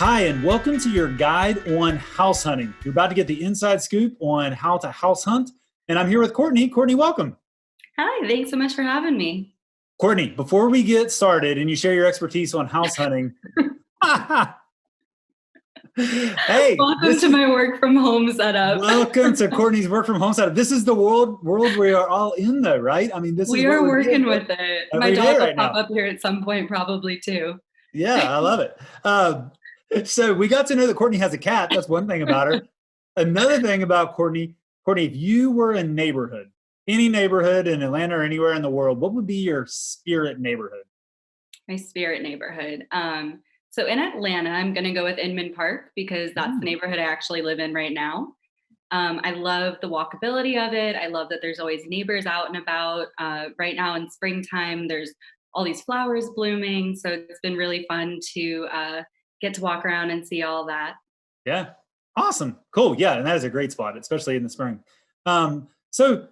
Hi, and welcome to your guide on house hunting. You're about to get the inside scoop on how to house hunt. And I'm here with Courtney. Courtney, welcome. Hi, thanks so much for having me. Courtney, before we get started and you share your expertise on house hunting, hey, Welcome to my work from home setup. welcome to Courtney's work from home setup. This is the world we are all in, though, right? I mean, this is We what are we're working doing with it. My every day dog will right pop now. up here at some point, probably too. Yeah, I love it. So we got to know that Courtney has a cat. That's one thing about her. Another thing about Courtney, if you were a neighborhood, any neighborhood in Atlanta or anywhere in the world, what would be your spirit neighborhood? My spirit neighborhood. So in Atlanta, I'm going to go with Inman Park because that's the Mm, neighborhood I actually live in right now. I love the walkability of it. I love that there's always neighbors out and about. Right now in springtime, there's all these flowers blooming. So it's been really fun to get to walk around and see all that. yeah, awesome, cool. Yeah, and that is a great spot, especially in the spring. So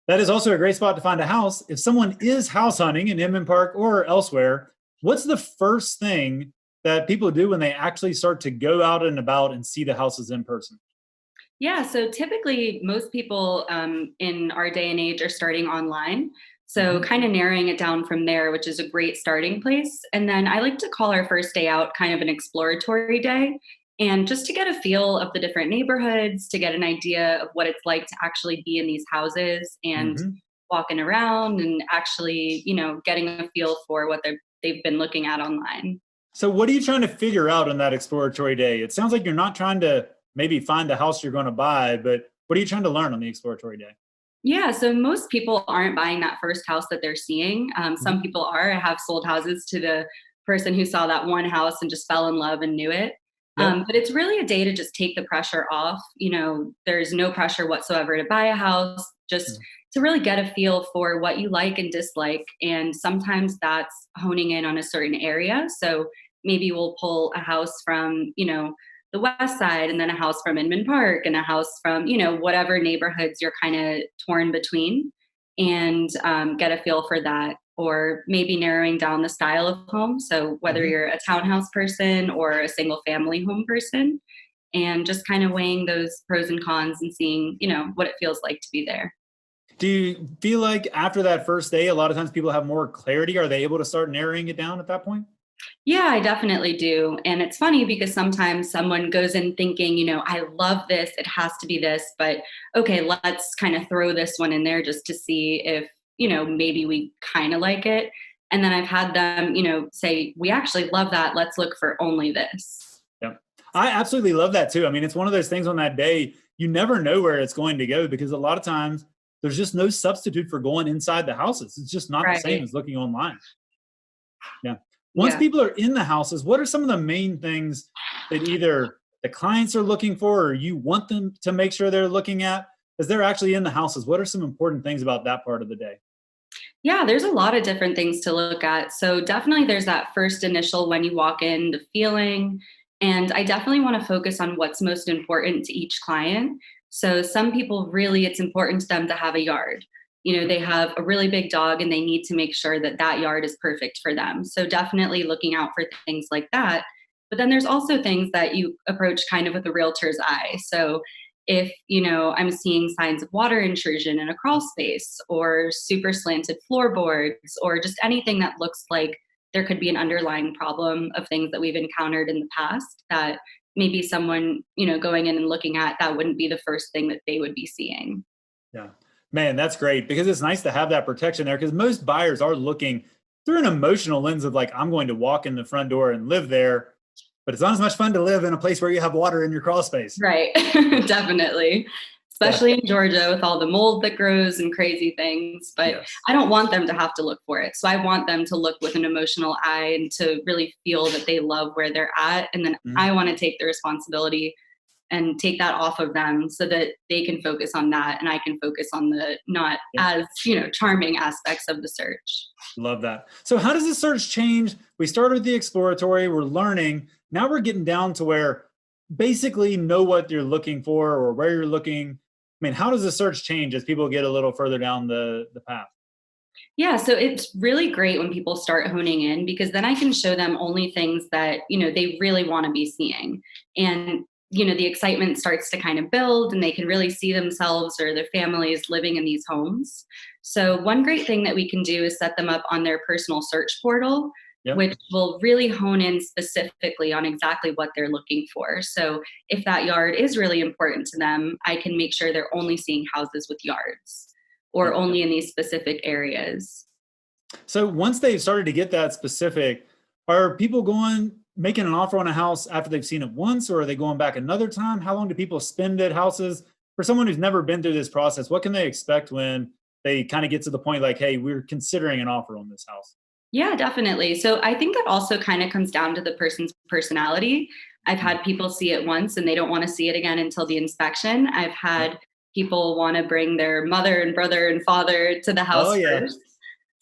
that is also a great spot to find a house. If someone is house hunting in Inman Park or elsewhere, what's the first thing that people do when they actually start to go out and about and see the houses in person? Yeah, so typically most people in our day and age are starting online. So Mhm. kind of narrowing it down from there, which is a great starting place. And then I like to call our first day out kind of an exploratory day. And just to get a feel of the different neighborhoods, to get an idea of what it's like to actually be in these houses and Mhm. walking around and actually, getting a feel for what they've been looking at online. So what are you trying to figure out on that exploratory day? It sounds like you're not trying to maybe find the house you're going to buy, but what are you trying to learn on the exploratory day? Yeah, so most people aren't buying that first house that they're seeing. Some Mhm. people are. I have sold houses to the person who saw that one house and just fell in love and knew it. Yep. But it's really a day to just take the pressure off. There's no pressure whatsoever to buy a house, just Mhm. to really get a feel for what you like and dislike. And sometimes that's honing in on a certain area. So maybe we'll pull a house from, the west side and then a house from Inman Park and a house from, whatever neighborhoods you're kind of torn between and get a feel for that. Or maybe narrowing down the style of home. So whether Mhm. you're a townhouse person or a single family home person, and just kind of weighing those pros and cons and seeing, what it feels like to be there. Do you feel like after that first day, a lot of times people have more clarity? Are they able to start narrowing it down at that point? Yeah, I definitely do. And it's funny because sometimes someone goes in thinking, I love this, it has to be this, but okay, let's kind of throw this one in there just to see if, maybe we kind of like it. And then I've had them, say, we actually love that. Let's look for only this. Yeah. I absolutely love that too. I mean, it's one of those things on that day, you never know where it's going to go because a lot of times there's just no substitute for going inside the houses. It's just not the same Right. as looking online. Yeah. Once Yeah. people are in the houses, what are some of the main things that either the clients are looking for or you want them to make sure they're looking at as they're actually in the houses? What are some important things about that part of the day? Yeah, there's a lot of different things to look at. So definitely there's that first initial when you walk in, the feeling. And I definitely want to focus on what's most important to each client. So some people really, it's important to them to have a yard. They have a really big dog and they need to make sure that that yard is perfect for them. So definitely looking out for things like that. But then there's also things that you approach kind of with a realtor's eye. So if I'm seeing signs of water intrusion in a crawl space or super slanted floorboards or just anything that looks like there could be an underlying problem of things that we've encountered in the past that maybe someone going in and looking at that wouldn't be the first thing that they would be seeing. Yeah. Man, that's great because it's nice to have that protection there because most buyers are looking through an emotional lens of like, I'm going to walk in the front door and live there. But it's not as much fun to live in a place where you have water in your crawl space. Right. Definitely. Yeah. Especially in Georgia with all the mold that grows and crazy things. But Yes. I don't want them to have to look for it. So I want them to look with an emotional eye and to really feel that they love where they're at. And then Mhm. I want to take the responsibility and take that off of them so that they can focus on that and I can focus on the not Yeah. as, charming aspects of the search. Love that. So, how does the search change? We started with the exploratory, we're learning. Now we're getting down to where basically know what you're looking for or where you're looking. I mean, how does the search change as people get a little further down the path? Yeah, so it's really great when people start honing in because then I can show them only things that, they really want to be seeing. And, the excitement starts to kind of build and they can really see themselves or their families living in these homes. So, one great thing that we can do is set them up on their personal search portal, Yep. which will really hone in specifically on exactly what they're looking for. So, if that yard is really important to them, I can make sure they're only seeing houses with yards or Yep. only in these specific areas. So once they've started to get that specific, are people going making an offer on a house after they've seen it once, or are they going back another time? How long do people spend at houses? For someone who's never been through this process, what can they expect when they kind of get to the point like, hey, we're considering an offer on this house? Yeah, definitely. So I think that also kind of comes down to the person's personality. I've Mm. had people see it once and they don't want to see it again until the inspection. I've Yep. had people want to bring their mother and brother and father to the Oh house yeah. first.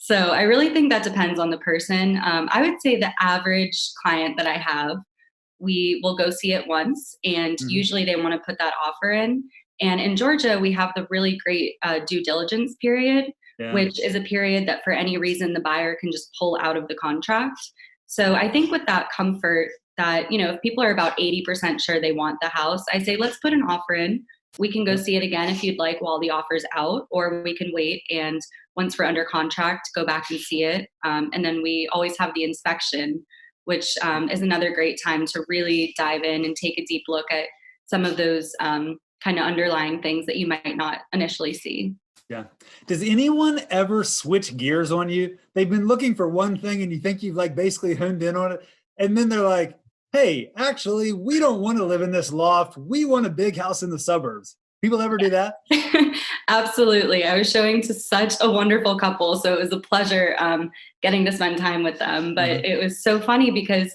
So I really think that depends on the person. I would say the average client that I have, we will go see it once, and Hmm. usually they want to put that offer in. And in Georgia, we have the really great due diligence period, Yeah. which is a period that for any reason the buyer can just pull out of the contract. So I think with that comfort that, if people are about 80% sure they want the house, I say let's put an offer in. We can go Yep. see it again if you'd like while the offer's out, or we can wait and once we're under contract, go back and see it. And then we always have the inspection, which is another great time to really dive in and take a deep look at some of those kind of underlying things that you might not initially see. Yeah. Does anyone ever switch gears on you? They've been looking for one thing and you think you've like basically honed in on it. And then they're like, hey, actually, we don't want to live in this loft. We want a big house in the suburbs. People ever do that? Absolutely. I was showing to such a wonderful couple. So it was a pleasure getting to spend time with them. Uh-huh. But it was so funny because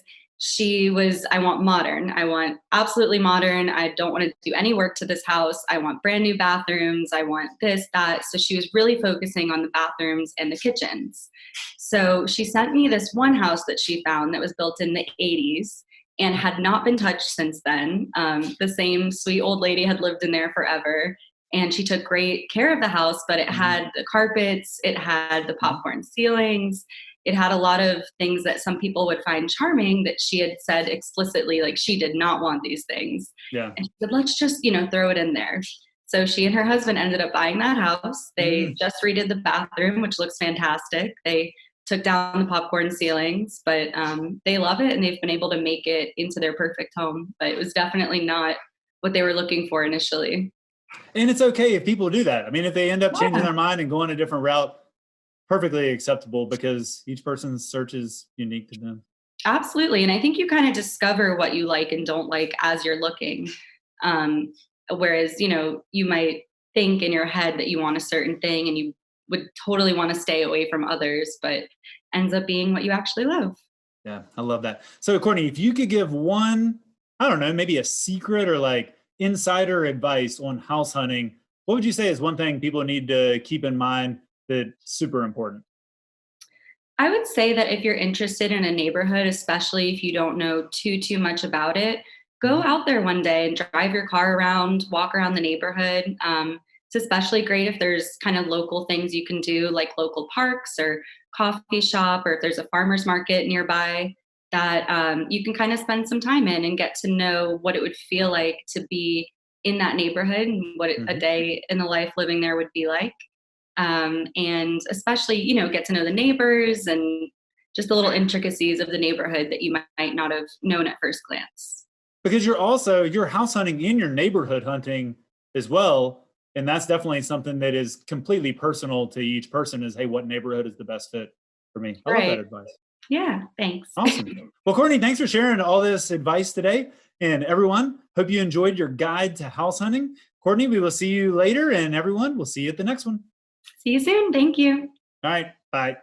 I want modern. I want absolutely modern. I don't want to do any work to this house. I want brand new bathrooms. I want this, that. So she was really focusing on the bathrooms and the kitchens. So she sent me this one house that she found that was built in the 80s and had not been touched since then. The same sweet old lady had lived in there forever. And she took great care of the house, but it Mhm. had the carpets, it had the Mhm. popcorn ceilings, it had a lot of things that some people would find charming that she had said explicitly, like she did not want these things. Yeah. And she said, let's just, throw it in there. So she and her husband ended up buying that house. They Mm. just redid the bathroom, which looks fantastic. They took down the popcorn ceilings, but they love it and they've been able to make it into their perfect home. But it was definitely not what they were looking for initially. And it's okay if people do that. I mean, if they end up changing Yeah. their mind and going a different route, perfectly acceptable because each person's search is unique to them. Absolutely. And I think you kind of discover what you like and don't like as you're looking. Um, Whereas, you might think in your head that you want a certain thing and you would totally want to stay away from others, but ends up being what you actually love. Yeah, I love that. So, Courtney, if you could give one, I don't know, maybe a secret or like insider advice on house hunting, what would you say is one thing people need to keep in mind that's super important? I would say that if you're interested in a neighborhood, especially if you don't know too much about it, go Mhm. out there one day and drive your car around, walk around the neighborhood. It's especially great if there's kind of local things you can do, like local parks or coffee shop, or if there's a farmer's market nearby that you can kind of spend some time in and get to know what it would feel like to be in that neighborhood and what a Mhm. day in the life living there would be like, and especially get to know the neighbors and just the little intricacies of the neighborhood that you might not have known at first glance. Because you're house hunting in your neighborhood hunting as well. And that's definitely something that is completely personal to each person is, hey, what neighborhood is the best fit for me? I love that Right. advice. Yeah, thanks. Awesome. Well, Courtney, thanks for sharing all this advice today. And everyone, hope you enjoyed your guide to house hunting. Courtney, we will see you later. And everyone, we'll see you at the next one. See you soon. Thank you. All right. Bye.